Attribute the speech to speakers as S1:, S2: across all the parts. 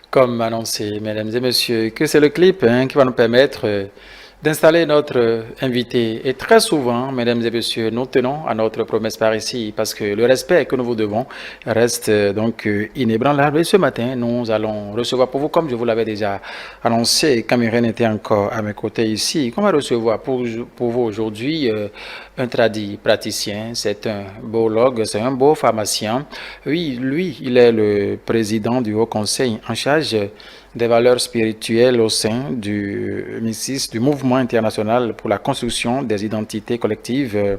S1: Comme annoncé, mesdames et messieurs, que c'est le clip qui va nous permettre d'installer notre invité. Et très souvent, mesdames et messieurs, nous tenons à notre promesse par ici parce que le respect que nous vous devons reste inébranlable. Et ce matin, nous allons recevoir pour vous, comme je vous l'avais déjà annoncé, Cameron était encore à mes côtés ici. On va recevoir pour vous aujourd'hui un tradit praticien, c'est un biologue, c'est un beau pharmacien. Oui, lui, il est le président du Haut Conseil en charge des valeurs spirituelles au sein du MISIS, du Mouvement international pour la construction des identités collectives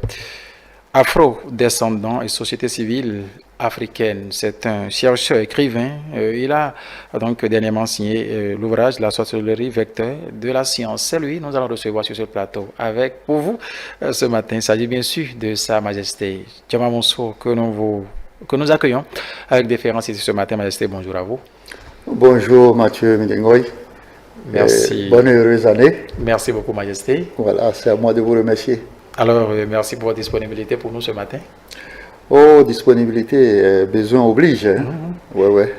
S1: afro-descendants et société civile africaine. C'est un chercheur écrivain. Il a donc dernièrement signé l'ouvrage La sorcellerie vecteur de la science. C'est lui, nous allons recevoir sur ce plateau avec pour vous ce matin. Il s'agit bien sûr de Sa Majesté Djama Monso que nous accueillons avec déférence ici ce matin. Majesté, bonjour à vous.
S2: Bonjour Mathieu Midengoy.
S1: Merci.
S2: Bonne et heureuse année.
S1: Merci beaucoup, Majesté.
S2: Voilà, c'est à moi de vous remercier.
S1: Alors, merci pour votre disponibilité pour nous ce matin.
S2: Oh, disponibilité, besoin oblige. Hein? Ouais.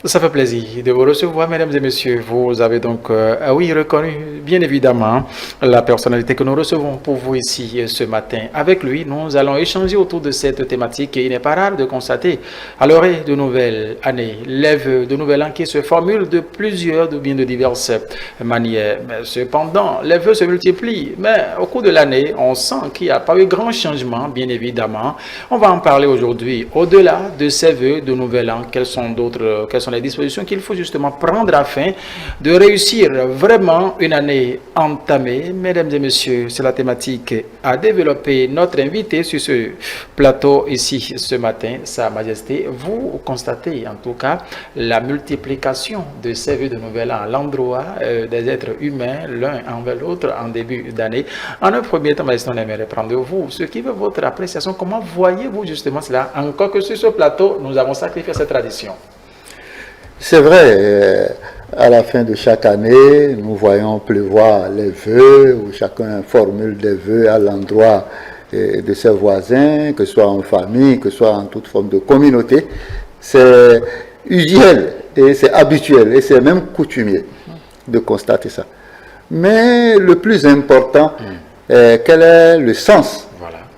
S1: Ça fait plaisir de vous recevoir, mesdames et messieurs. Vous avez donc, oui, reconnu, bien évidemment, la personnalité que nous recevons pour vous ici ce matin. Avec lui, nous allons échanger autour de cette thématique et il n'est pas rare de constater, à l'orée de nouvelles années, les vœux de nouvel an qui se formulent de plusieurs, ou bien de diverses manières. Mais cependant, les vœux se multiplient. Mais au cours de l'année, on sent qu'il n'y a pas eu grand changement, bien évidemment. On va en parler aujourd'hui. Au-delà de ces vœux de nouvel an, quels sont les dispositions qu'il faut justement prendre afin de réussir vraiment une année entamée. Mesdames et messieurs, c'est la thématique à développer notre invité sur ce plateau ici ce matin, Sa Majesté. Vous constatez en tout cas la multiplication de ces vœux de nouvel an à l'endroit des êtres humains, l'un envers l'autre en début d'année. En un premier temps, Majesté, on aimerait prendre de vous ce qui veut votre appréciation. Comment voyez-vous justement cela? Encore que sur ce plateau, nous avons sacrifié cette tradition.
S2: C'est vrai, à la fin de chaque année, nous voyons pleuvoir les vœux, où chacun formule des vœux à l'endroit de ses voisins, que ce soit en famille, que ce soit en toute forme de communauté. C'est usuel et c'est habituel et c'est même coutumier de constater ça. Mais le plus important, quel est le sens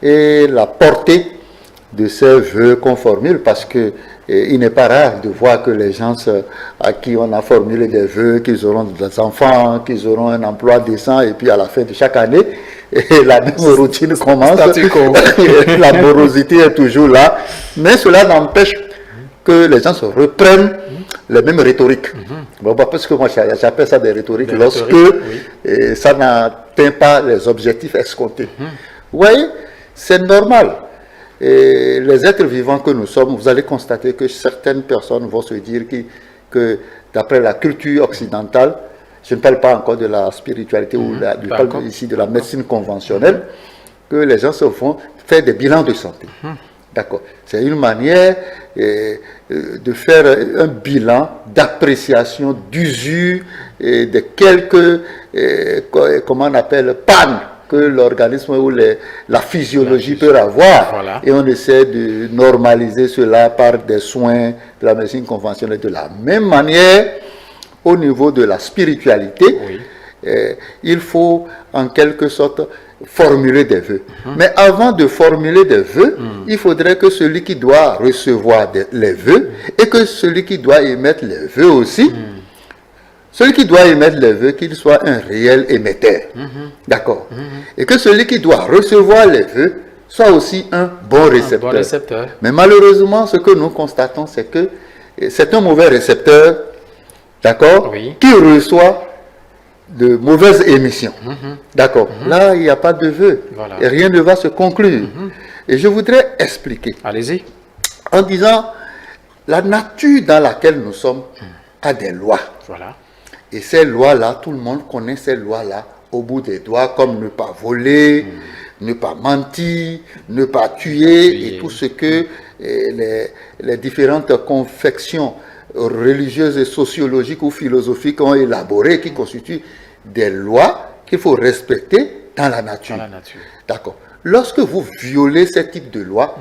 S2: et la portée de ces vœux qu'on formule, parce que il n'est pas rare de voir que les gens à qui on a formulé des vœux, qu'ils auront des enfants, qu'ils auront un emploi décent, et puis à la fin de chaque année, la même routine commence. La morosité est toujours là, mais cela n'empêche que les gens se reprennent les mêmes rhétoriques. Bon, parce que moi j'appelle ça des rhétoriques lorsque ça n'atteint pas les objectifs escomptés. Vous voyez, c'est normal. Et les êtres vivants que nous sommes, vous allez constater que certaines personnes vont se dire que d'après la culture occidentale, je ne parle pas encore de la spiritualité ou je parle ici de la médecine conventionnelle, que les gens se font faire des bilans de santé. D'accord. C'est une manière de faire un bilan d'appréciation, d'usure et de quelques, comment on appelle, pannes que l'organisme ou la physiologie peut avoir. Voilà. Et on essaie de normaliser cela par des soins de la médecine conventionnelle. De la même manière, au niveau de la spiritualité, il faut en quelque sorte formuler des vœux. Mais avant de formuler des vœux, il faudrait que celui qui doit recevoir les vœux et que celui qui doit émettre les vœux aussi, celui qui doit émettre les vœux, qu'il soit un réel émetteur. D'accord. Et que celui qui doit recevoir les vœux soit aussi un bon récepteur. Mais malheureusement, ce que nous constatons, c'est que c'est un mauvais récepteur, d'accord, qui reçoit de mauvaises émissions. D'accord. Là, il n'y a pas de vœux. Voilà. Et rien ne va se conclure. Et je voudrais expliquer.
S1: Allez-y.
S2: En disant, la nature dans laquelle nous sommes a des lois.
S1: Voilà.
S2: Et ces lois-là, tout le monde connaît ces lois-là au bout des doigts, comme ne pas voler, ne pas mentir, ne pas tuer, et tout ce que les différentes confections religieuses et sociologiques ou philosophiques ont élaborées, qui constituent des lois qu'il faut respecter dans la nature. D'accord. Lorsque vous violez ce type de loi,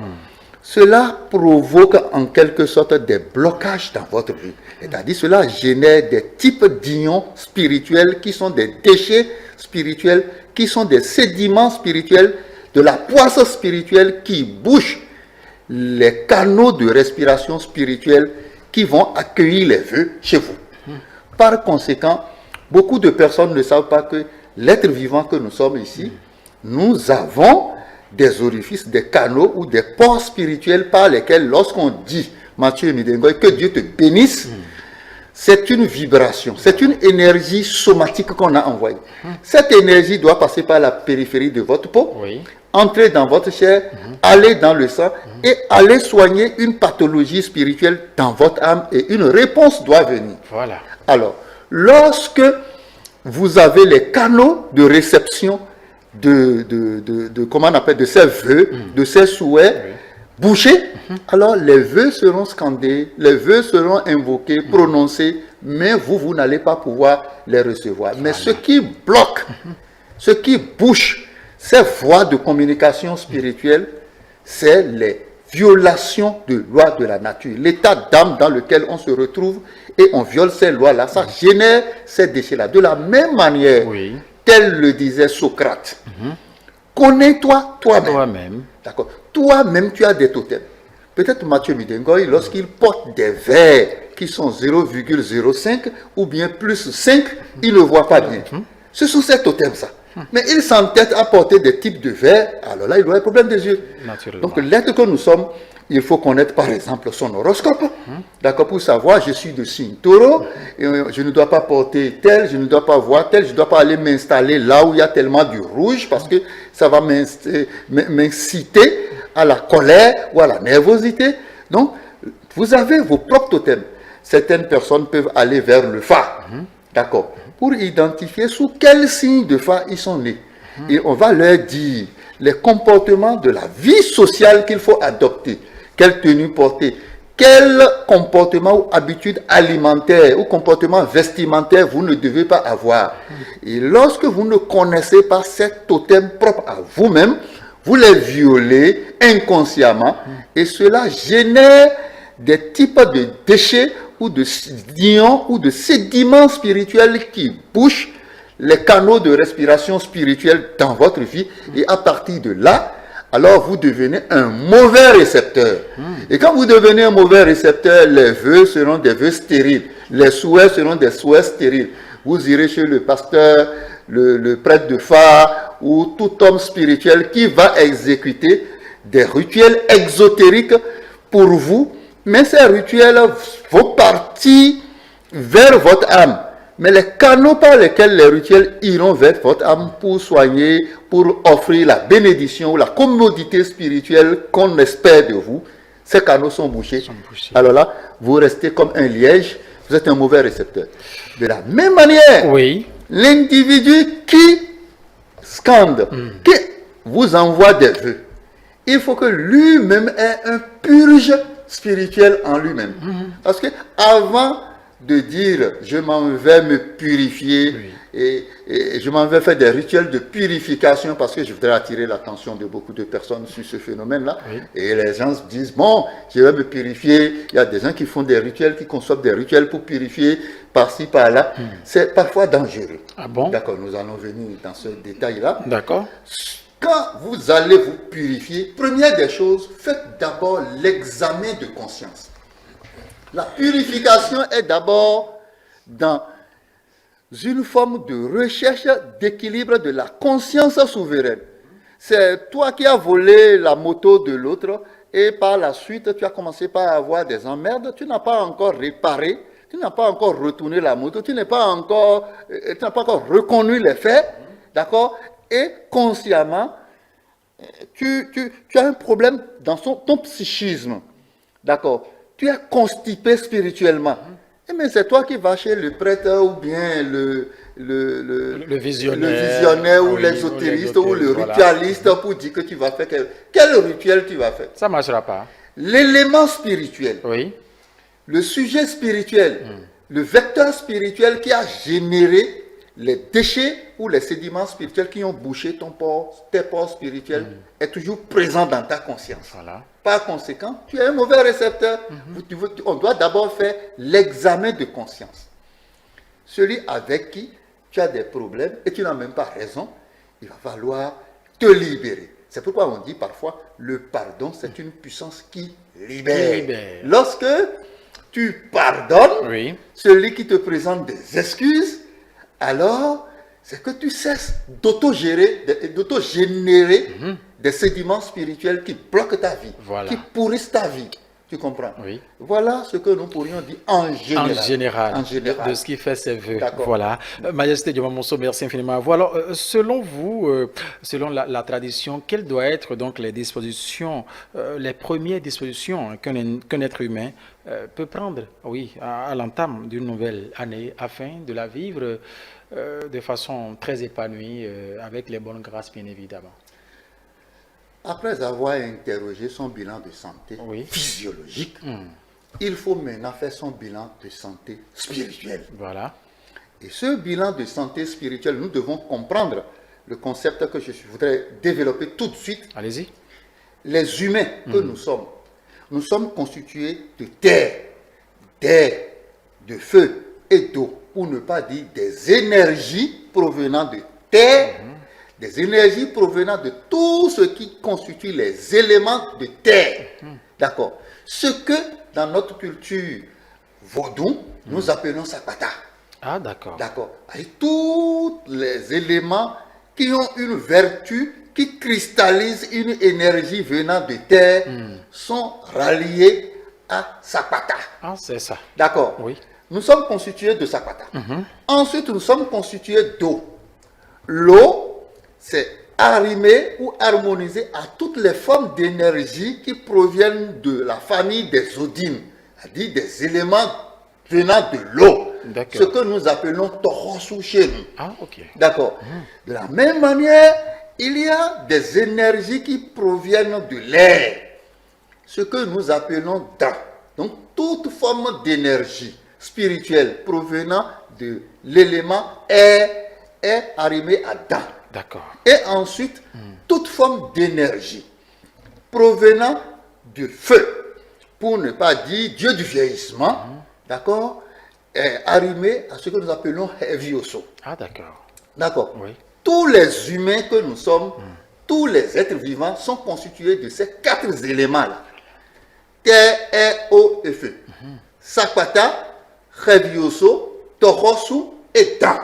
S2: cela provoque en quelque sorte des blocages dans votre vie. C'est-à-dire cela génère des types d'ions spirituels qui sont des déchets spirituels, qui sont des sédiments spirituels, de la poisse spirituelle qui bouche les canaux de respiration spirituelle qui vont accueillir les vœux chez vous. Par conséquent, beaucoup de personnes ne savent pas que l'être vivant que nous sommes ici, nous avons des orifices, des canaux ou des ports spirituels par lesquels, lorsqu'on dit, Mathieu Midengoy, que Dieu te bénisse, c'est une vibration, c'est une énergie somatique qu'on a envoyée. Cette énergie doit passer par la périphérie de votre peau, entrer dans votre chair, aller dans le sang et aller soigner une pathologie spirituelle dans votre âme et une réponse doit venir.
S1: Voilà.
S2: Alors, lorsque vous avez les canaux de réception comment on appelle, de ces vœux, de ces souhaits bouchés, alors les vœux seront scandés, les vœux seront invoqués, prononcés, mais vous n'allez pas pouvoir les recevoir. Mais ce qui bloque, ce qui bouche ces voies de communication spirituelle, c'est les violations de lois de la nature, l'état d'âme dans lequel on se retrouve et on viole ces lois-là, ça génère ces déchets-là. De la même manière, tel le disait Socrate, connais-toi toi-même. D'accord. Toi-même, tu as des totems. Peut-être Mathieu Midengoy, lorsqu'il porte des verres qui sont 0,05 ou bien plus 5, il ne voit pas bien. Ce sont ces totems, ça. Mais il s'entête à porter des types de verres, alors là, il doit avoir un problème des yeux. Donc, l'être que nous sommes, il faut connaître par exemple son horoscope, d'accord, pour savoir, je suis de signe taureau, et je ne dois pas porter tel, je ne dois pas voir tel, je ne dois pas aller m'installer là où il y a tellement du rouge, parce que ça va m'inciter à la colère ou à la nervosité. Donc, vous avez vos propres totems. Certaines personnes peuvent aller vers le phare, d'accord, pour identifier sous quel signe de phare ils sont nés. Et on va leur dire les comportements de la vie sociale qu'il faut adopter. Quelle tenue porter, quel comportement ou habitude alimentaire ou comportement vestimentaire vous ne devez pas avoir. Et lorsque vous ne connaissez pas ces totems propres à vous-même, vous les violez inconsciemment et cela génère des types de déchets ou de ions ou de sédiments spirituels qui bouchent les canaux de respiration spirituelle dans votre vie et à partir de là, alors vous devenez un mauvais récepteur. Et quand vous devenez un mauvais récepteur, les vœux seront des vœux stériles. Les souhaits seront des souhaits stériles. Vous irez chez le pasteur, le prêtre de phare ou tout homme spirituel qui va exécuter des rituels exotériques pour vous. Mais ces rituels vont partir vers votre âme. Mais les canaux par lesquels les rituels iront vers votre âme pour soigner, pour offrir la bénédiction ou la commodité spirituelle qu'on espère de vous, ces canaux sont bouchés. Alors là, vous restez comme un liège, vous êtes un mauvais récepteur. De la même manière, l'individu qui scande, qui vous envoie des vœux, il faut que lui-même ait un purge spirituel en lui-même. Parce que avant de dire je m'en vais me purifier et je m'en vais faire des rituels de purification parce que je voudrais attirer l'attention de beaucoup de personnes sur ce phénomène-là. Et les gens se disent bon, je vais me purifier. Il y a des gens qui font des rituels, qui conçoivent des rituels pour purifier par-ci, par-là. C'est parfois dangereux.
S1: Ah bon?
S2: D'accord, nous allons venir dans ce détail-là.
S1: D'accord.
S2: Quand vous allez vous purifier, première des choses, faites d'abord l'examen de conscience. La purification est d'abord dans une forme de recherche d'équilibre de la conscience souveraine. C'est toi qui as volé la moto de l'autre et par la suite tu as commencé par avoir des emmerdes, tu n'as pas encore réparé, tu n'as pas encore retourné la moto, tu n'as pas encore reconnu les faits, d'accord? Et consciemment, tu as un problème dans ton psychisme, d'accord? Tu es constipé spirituellement. Mais c'est toi qui vas chez le prêtre ou bien le visionnaire ou l'exotériste ou le ritualiste pour dire que tu vas faire quel rituel tu vas faire.
S1: Ça ne marchera pas.
S2: L'élément spirituel, le sujet spirituel, le vecteur spirituel qui a généré les déchets ou les sédiments spirituels qui ont bouché tes pores spirituels est toujours présent dans ta conscience.
S1: Voilà.
S2: Par conséquent, tu es un mauvais récepteur. On doit d'abord faire l'examen de conscience. Celui avec qui tu as des problèmes et tu n'as même pas raison, il va falloir te libérer. C'est pourquoi on dit parfois, le pardon, c'est une puissance qui libère. Lorsque tu pardonnes celui qui te présente des excuses, alors c'est que tu cesses d'autogénérer des sédiments spirituels qui bloquent ta vie, qui pourrissent ta vie. Tu comprends?
S1: Oui.
S2: Voilà ce que nous pourrions dire en général.
S1: De ce qui fait ses voeux. Voilà. Majesté Dioma Monso, merci infiniment à vous. Alors, selon vous, selon la tradition, quelles doivent être donc les dispositions, les premières dispositions qu'un être humain peut prendre, à l'entame d'une nouvelle année, afin de la vivre de façon très épanouie, avec les bonnes grâces, bien évidemment?
S2: Après avoir interrogé son bilan de santé physiologique, il faut maintenant faire son bilan de santé spirituelle.
S1: Voilà.
S2: Et ce bilan de santé spirituelle, nous devons comprendre le concept que je voudrais développer tout de suite.
S1: Allez-y.
S2: Les humains que nous sommes constitués de terre, d'air, de feu et d'eau, pour ne pas dire des énergies provenant de terre, des énergies provenant de tout ce qui constitue les éléments de terre. D'accord. Ce que dans notre culture vaudou, nous appelons sapata.
S1: Ah, d'accord.
S2: D'accord. Avec tous les éléments qui ont une vertu, qui cristallisent une énergie venant de terre, sont ralliés à sapata.
S1: Ah, c'est ça.
S2: D'accord.
S1: Oui.
S2: Nous sommes constitués de sapata. Ensuite, nous sommes constitués d'eau. L'eau, c'est arrimé ou harmonisé à toutes les formes d'énergie qui proviennent de la famille des odines, c'est-à-dire des éléments venant de l'eau. Ce que nous appelons Torosu chez nous.
S1: Ah, ok.
S2: D'accord. De la même manière, il y a des énergies qui proviennent de l'air, ce que nous appelons Da. Donc, toute forme d'énergie spirituelle provenant de l'élément air est arrimée à Da.
S1: D'accord.
S2: Et ensuite, toute forme d'énergie provenant du feu, pour ne pas dire Dieu du vieillissement, d'accord, est arrimé à ce que nous appelons Hevioso.
S1: Ah, d'accord.
S2: D'accord.
S1: Oui.
S2: Tous les humains que nous sommes, tous les êtres vivants sont constitués de ces quatre éléments-là. Terre, air, eau et feu. Sapata, Hevioso, Torosu et Dan.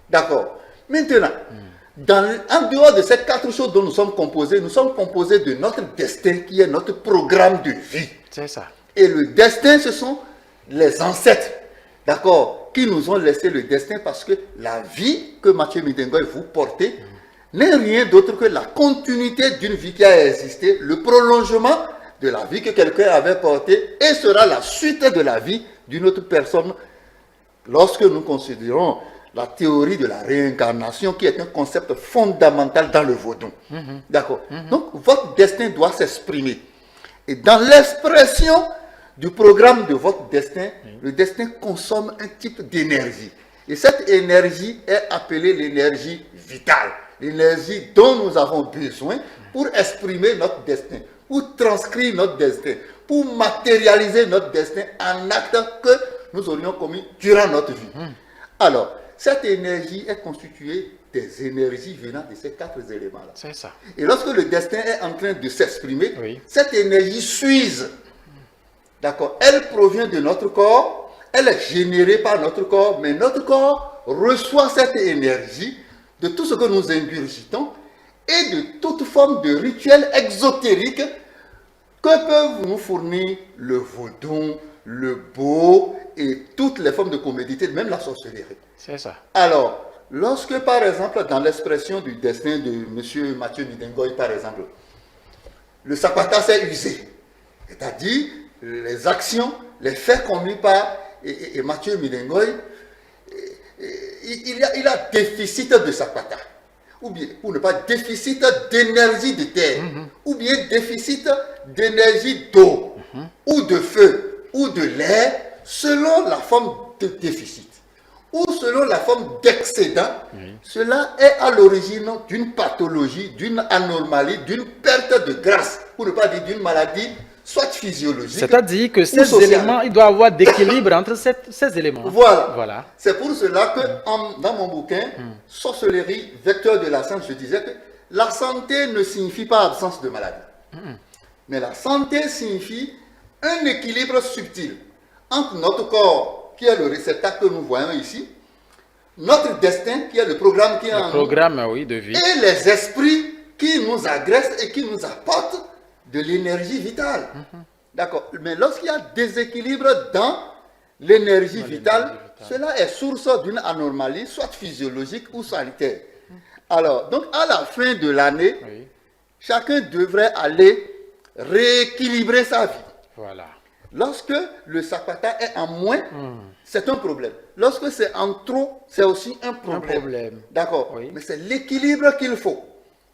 S2: D'accord. Maintenant, en dehors de ces quatre choses dont nous sommes composés de notre destin qui est notre programme de vie.
S1: C'est ça.
S2: Et le destin, ce sont les ancêtres, d'accord, qui nous ont laissé le destin parce que la vie que Mathieu Midengoy vous portez n'est rien d'autre que la continuité d'une vie qui a existé, le prolongement de la vie que quelqu'un avait portée et sera la suite de la vie d'une autre personne lorsque nous considérons la théorie de la réincarnation qui est un concept fondamental dans le vaudou. D'accord. Donc, votre destin doit s'exprimer. Et dans l'expression du programme de votre destin, le destin consomme un type d'énergie. Et cette énergie est appelée l'énergie vitale. L'énergie dont nous avons besoin pour exprimer notre destin, pour transcrire notre destin, pour matérialiser notre destin en actes que nous aurions commis durant notre vie. Alors, cette énergie est constituée des énergies venant de ces quatre éléments-là.
S1: C'est ça.
S2: Et lorsque le destin est en train de s'exprimer, cette énergie s'use. D'accord. Elle provient de notre corps, elle est générée par notre corps, mais notre corps reçoit cette énergie de tout ce que nous ingurgitons et de toute forme de rituel exotérique que peuvent nous fournir le vaudou, le beau et toutes les formes de comédité, même la sorcellerie.
S1: C'est ça.
S2: Alors, lorsque par exemple, dans l'expression du destin de M. Mathieu Midengoy, par exemple, le sapata s'est usé, c'est-à-dire les actions, les faits commis par et Mathieu Midengoy, il a déficit de sapata, ou bien, pour ne pas déficit d'énergie de terre, ou bien déficit d'énergie d'eau, ou de feu, ou de l'air, selon la forme de déficit. ou selon la forme d'excédent, cela est à l'origine d'une pathologie, d'une anomalie, d'une perte de grâce, pour ne pas dire d'une maladie, soit physiologique.
S1: C'est-à-dire que
S2: ou
S1: ces
S2: sociale.
S1: éléments, il doit y avoir d'équilibre entre ces éléments.
S2: Voilà. C'est pour cela que dans mon bouquin, Sorcellerie, vecteur de la science, je disais que la santé ne signifie pas absence de maladie. Mais la santé signifie un équilibre subtil entre notre corps, qui est le réceptacle que nous voyons ici, notre destin, qui est le programme qui est en
S1: Programme, oui, de vie.
S2: nous, et les esprits qui nous agressent et qui nous apportent de l'énergie vitale. D'accord. Mais lorsqu'il y a déséquilibre dans l'énergie vitale, cela est source d'une anomalie, soit physiologique ou sanitaire. Alors, donc à la fin de l'année, chacun devrait aller rééquilibrer sa vie.
S1: Voilà.
S2: Lorsque le sapata est en moins, c'est un problème. Lorsque c'est en trop, c'est aussi un problème. D'accord.
S1: Oui.
S2: Mais c'est l'équilibre qu'il faut.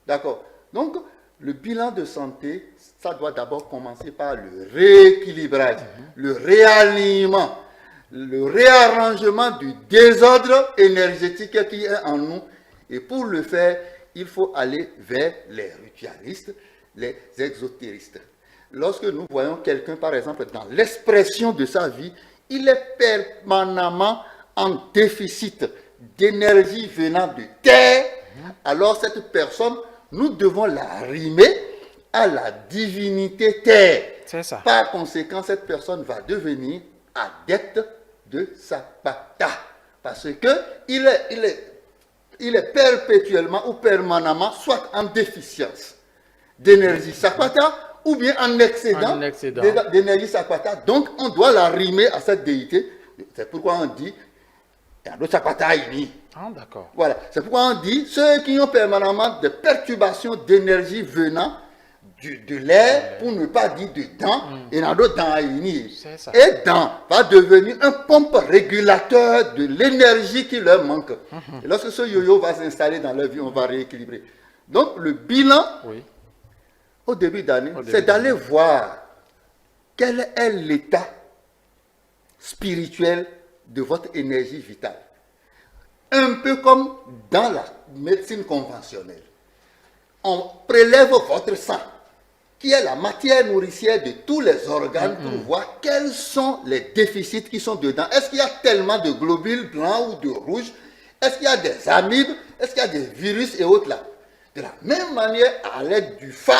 S2: D'accord. Donc, le bilan de santé, ça doit d'abord commencer par le rééquilibrage, le réalignement, le réarrangement du désordre énergétique qui est en nous. Et pour le faire, il faut aller vers les ritualistes, les exotéristes. Lorsque nous voyons quelqu'un, par exemple, dans l'expression de sa vie, il est permanemment en déficit d'énergie venant de terre, alors cette personne, nous devons la rimer à la divinité terre.
S1: C'est ça.
S2: Par conséquent, cette personne va devenir adepte de Sapata. Parce qu'il est perpétuellement ou permanemment soit en déficience d'énergie Sapata ou bien en excédent d'énergie Sapata. Donc, on doit la rimer à cette déité. C'est pourquoi on dit Yando Sapata Ini.
S1: Ah, d'accord.
S2: Voilà. C'est pourquoi on dit ceux qui ont permanemment des perturbations d'énergie venant de l'air, pour ne pas dire de dents, et Yando dans Ini. Et dents va devenir un pompe régulateur de l'énergie qui leur manque. Et lorsque ce yo-yo va s'installer dans leur vie, on va rééquilibrer. Donc, le bilan. Au début d'année, c'est d'aller voir quel est l'état spirituel de votre énergie vitale. Un peu comme dans la médecine conventionnelle. On prélève votre sang, qui est la matière nourricière de tous les organes, pour voir quels sont les déficits qui sont dedans. Est-ce qu'il y a tellement de globules blancs ou de rouges? Est-ce qu'il y a des amibes? Est-ce qu'il y a des virus et autres là? De la même manière, à l'aide du Fa,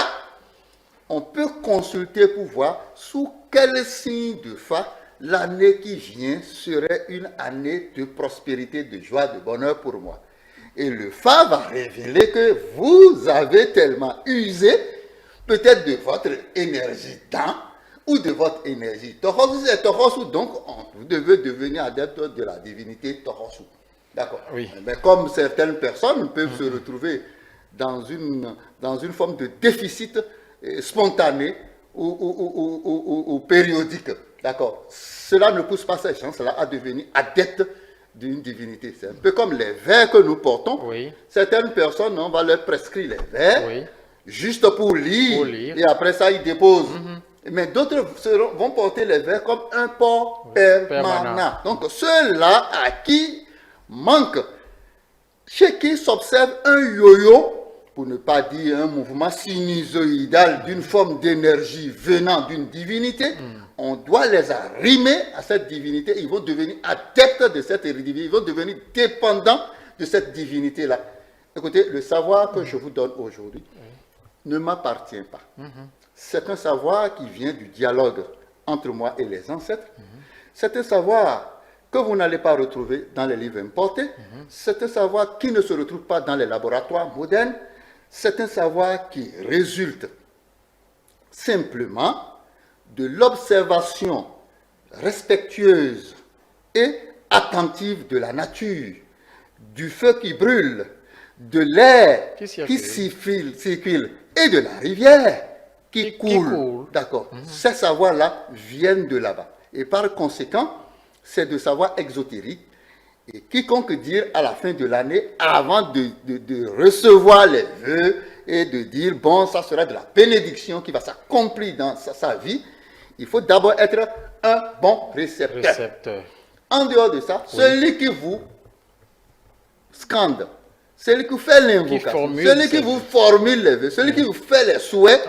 S2: on peut consulter pour voir sous quel signe de Fa l'année qui vient serait une année de prospérité, de joie, de bonheur pour moi. Et le Fa va révéler que vous avez tellement usé, peut-être de votre énergie temps ou de votre énergie Tohosu. C'est Tohosu, donc vous devez devenir adepte de la divinité Tohosu. D'accord. Mais comme certaines personnes peuvent se retrouver dans une forme de déficit spontané ou périodique. D'accord. Cela ne pousse pas ces gens-là à devenir adeptes d'une divinité. C'est un peu comme les vers que nous portons. Certaines personnes, on va leur prescrire les vers juste pour lire. Et après ça, ils déposent. Mais d'autres vont porter les vers comme un port permanent. Donc, ceux-là à qui manque, chez qui s'observe un yo-yo, pour ne pas dire un mouvement sinusoïdal d'une forme d'énergie venant d'une divinité, on doit les arrimer à cette divinité. Ils vont devenir adeptes de cette divinité. Ils vont devenir dépendants de cette divinité-là. Écoutez, le savoir que je vous donne aujourd'hui ne m'appartient pas. C'est un savoir qui vient du dialogue entre moi et les ancêtres. C'est un savoir que vous n'allez pas retrouver dans les livres importés. C'est un savoir qui ne se retrouve pas dans les laboratoires modernes. C'est un savoir qui résulte simplement de l'observation respectueuse et attentive de la nature, du feu qui brûle, de l'air qui circule et de la rivière qui coule. D'accord. Ces savoirs-là viennent de là-bas. Et par conséquent, c'est de savoir exotérique. Et quiconque dire à la fin de l'année, avant de recevoir les vœux et de dire, bon, ça sera de la bénédiction qui va s'accomplir dans sa vie, il faut d'abord être un bon récepteur. En dehors de ça, celui qui vous scande, celui qui fait l'invocation, celui qui vous formule les vœux, celui qui vous fait les souhaits,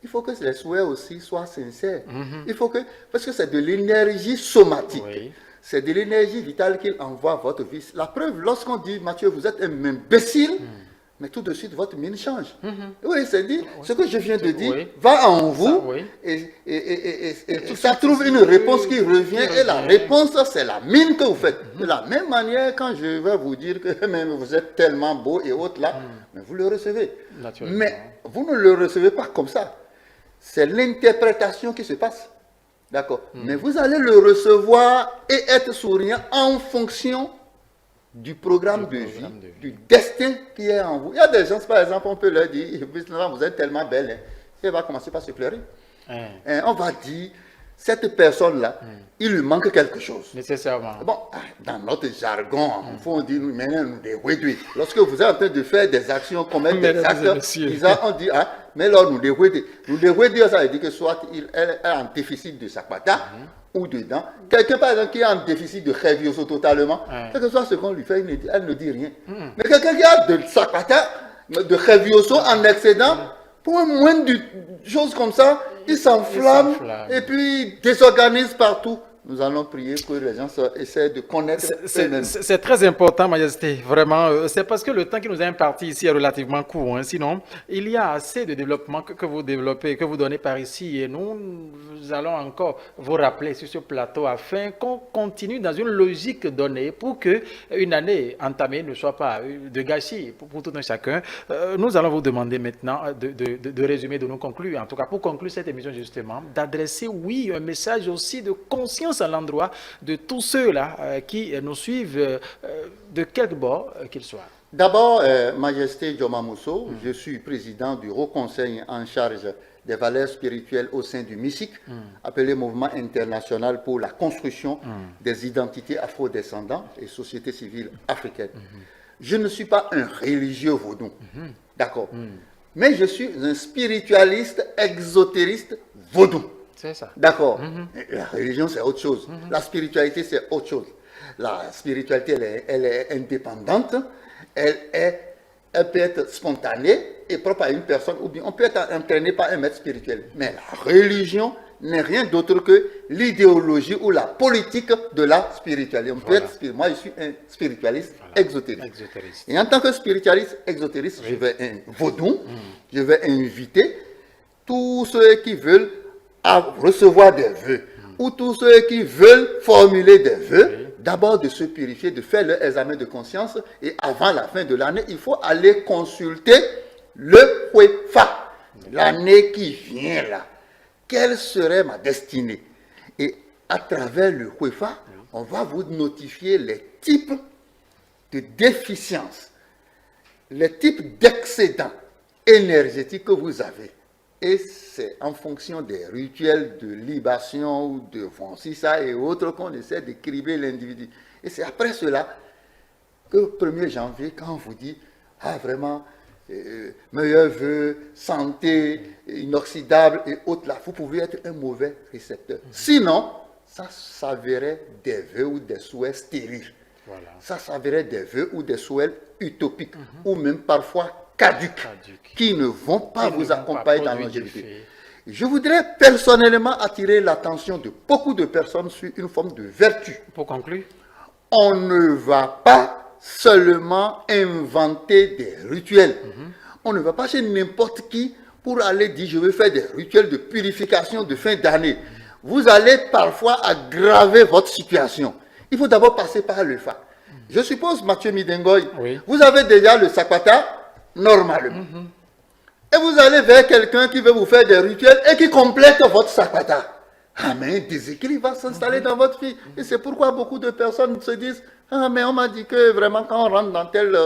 S2: il faut que les souhaits aussi soient sincères. Il faut que, parce que c'est de l'énergie somatique. C'est de l'énergie vitale qu'il envoie à votre vie. La preuve, lorsqu'on dit, Mathieu, vous êtes un imbécile, mais tout de suite, votre mine change. Oui, c'est dit, ce que je viens de dire va en vous et ça trouve une réponse qui revient et la réponse, c'est la mine que vous faites. De la même manière, quand je vais vous dire que même vous êtes tellement beau et autres là, mais vous le recevez. Mais vous ne le recevez pas comme ça. C'est l'interprétation qui se passe. D'accord. Mais vous allez le recevoir et être souriant en fonction du programme de vie, du destin qui est en vous. Il y a des gens, par exemple, on peut leur dire, vous êtes tellement belle, hein. Elle va commencer par se pleurer. On va dire, cette personne-là, il lui manque quelque chose.
S1: Nécessairement.
S2: Bon, dans notre jargon, on dit, maintenant, nous dérouillons. Lorsque vous êtes en train de faire des actions, commettre des actes, on dit, mais là, nous dérouillons. Nous dérouillons, ça veut dire que soit elle est en déficit de Sakpata, ou dedans. Quelqu'un, par exemple, qui est en déficit de Revioso totalement, quel que soit ce qu'on lui fait, elle ne dit rien. Mais quelqu'un qui a de Sakpata, de Revioso en excédent, pour un moins de choses comme ça, il s'enflamme et puis il désorganise partout. Nous allons prier que les gens essaient de connaître eux-mêmes.
S1: C'est très important, Majesté, vraiment. C'est parce que le temps qui nous est imparti ici est relativement court. Hein. Sinon, il y a assez de développement que vous développez, que vous donnez par ici. Et nous allons encore vous rappeler sur ce plateau afin qu'on continue dans une logique donnée pour qu'une année entamée ne soit pas de gâchis pour tout un chacun. Nous allons vous demander maintenant de résumer, de nous conclure, en tout cas pour conclure cette émission justement, d'adresser, oui, un message aussi de conscience à l'endroit de tous ceux-là qui nous suivent, de quelque bord qu'ils soient.
S2: D'abord, Majesté Joma Mousso, je suis président du Haut Conseil en charge des valeurs spirituelles au sein du MISIC, appelé Mouvement international pour la construction des identités afro-descendants et société civile africaine. Je ne suis pas un religieux vaudou, d'accord, mais je suis un spiritualiste exotériste vaudou.
S1: C'est ça.
S2: D'accord. La religion, c'est autre chose. La spiritualité, c'est autre chose. La spiritualité, elle est indépendante. Elle peut être spontanée et propre à une personne. Ou bien on peut être entraîné par un maître spirituel. Mais la religion n'est rien d'autre que l'idéologie ou la politique de la spiritualité. On peut être, moi, je suis un spiritualiste exotériste. Et en tant que spiritualiste exotériste, je vais je vais inviter tous ceux qui veulent à recevoir des vœux, ou tous ceux qui veulent formuler des vœux, d'abord de se purifier, de faire leur examen de conscience, et avant la fin de l'année, il faut aller consulter le Huefa, l'année qui vient là. Quelle serait ma destinée? Et à travers le Huefa, on va vous notifier les types de déficiences, les types d'excédents énergétiques que vous avez. Et c'est en fonction des rituels de libation ou de Francissa et autres qu'on essaie de cribler l'individu. Et c'est après cela que le 1er janvier, quand on vous dit, vraiment, meilleurs vœux, santé, inoxydable et autres, là, vous pouvez être un mauvais récepteur. Sinon, ça s'avérait des vœux ou des souhaits stériles. Ça s'avérait des vœux ou des souhaits utopiques, ou même parfois caduques, qui ne vont pas vous accompagner dans longévité. Je voudrais personnellement attirer l'attention de beaucoup de personnes sur une forme de vertu.
S1: Pour conclure,
S2: on ne va pas seulement inventer des rituels. On ne va pas chez n'importe qui pour aller dire je vais faire des rituels de purification de fin d'année. Vous allez parfois aggraver votre situation. Il faut d'abord passer par le fa. Je suppose, Mathieu Midengoy, vous avez déjà le Sakpata normalement. Et vous allez vers quelqu'un qui veut vous faire des rituels et qui complète votre Sakpata. Ah, mais un déséquilibre va s'installer dans votre vie. Et c'est pourquoi beaucoup de personnes se disent, ah, mais on m'a dit que vraiment quand on rentre dans telle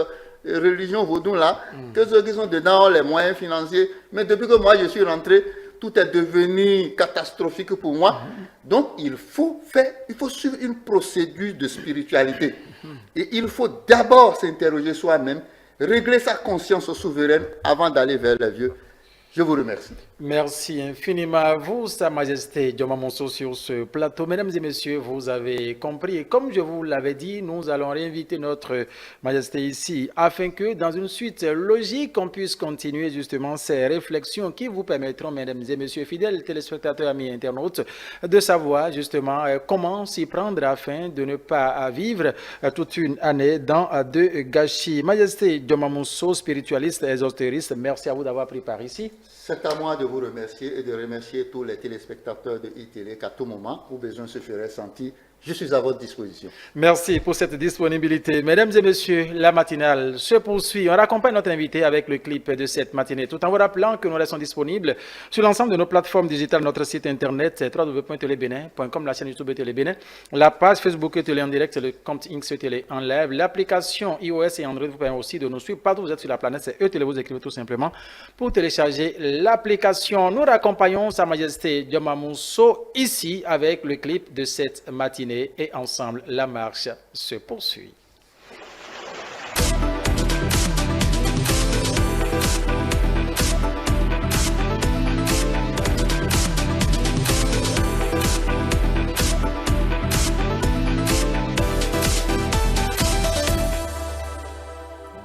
S2: religion vaudou là, que ceux qui sont dedans ont les moyens financiers. Mais depuis que moi je suis rentré, tout est devenu catastrophique pour moi. Donc il faut suivre une procédure de spiritualité. Et il faut d'abord s'interroger soi-même, régler sa conscience souveraine avant d'aller vers les vieux. Je vous remercie.
S1: Merci infiniment à vous, Sa Majesté Dioma Monso, sur ce plateau. Mesdames et messieurs, vous avez compris. Et comme je vous l'avais dit, nous allons réinviter notre Majesté ici afin que, dans une suite logique, on puisse continuer justement ces réflexions qui vous permettront, mesdames et messieurs, fidèles téléspectateurs, amis internautes, de savoir justement comment s'y prendre afin de ne pas vivre toute une année dans de gâchis. Majesté Dioma Monso, spiritualiste, ésotériste, merci à vous d'avoir pris part ici.
S2: C'est à moi de vous remercier et de remercier tous les téléspectateurs de iTélé qu'à tout moment où besoin se ferait sentir, je suis à votre disposition.
S1: Merci pour cette disponibilité. Mesdames et messieurs, la matinale se poursuit. On accompagne notre invité avec le clip de cette matinée, tout en vous rappelant que nous restons disponibles sur l'ensemble de nos plateformes digitales, notre site internet www.telebenin.com, la chaîne YouTube Télé Bénin, la page Facebook Télé en direct, le compte X Télé en live, l'application iOS et Android vous permet aussi de nous suivre partout où vous êtes sur la planète. C'est Télé, vous écrivez tout simplement pour télécharger l'application. Nous raccompagnons Sa Majesté Dioma Monso ici avec le clip de cette matinée. Et ensemble, la marche se poursuit.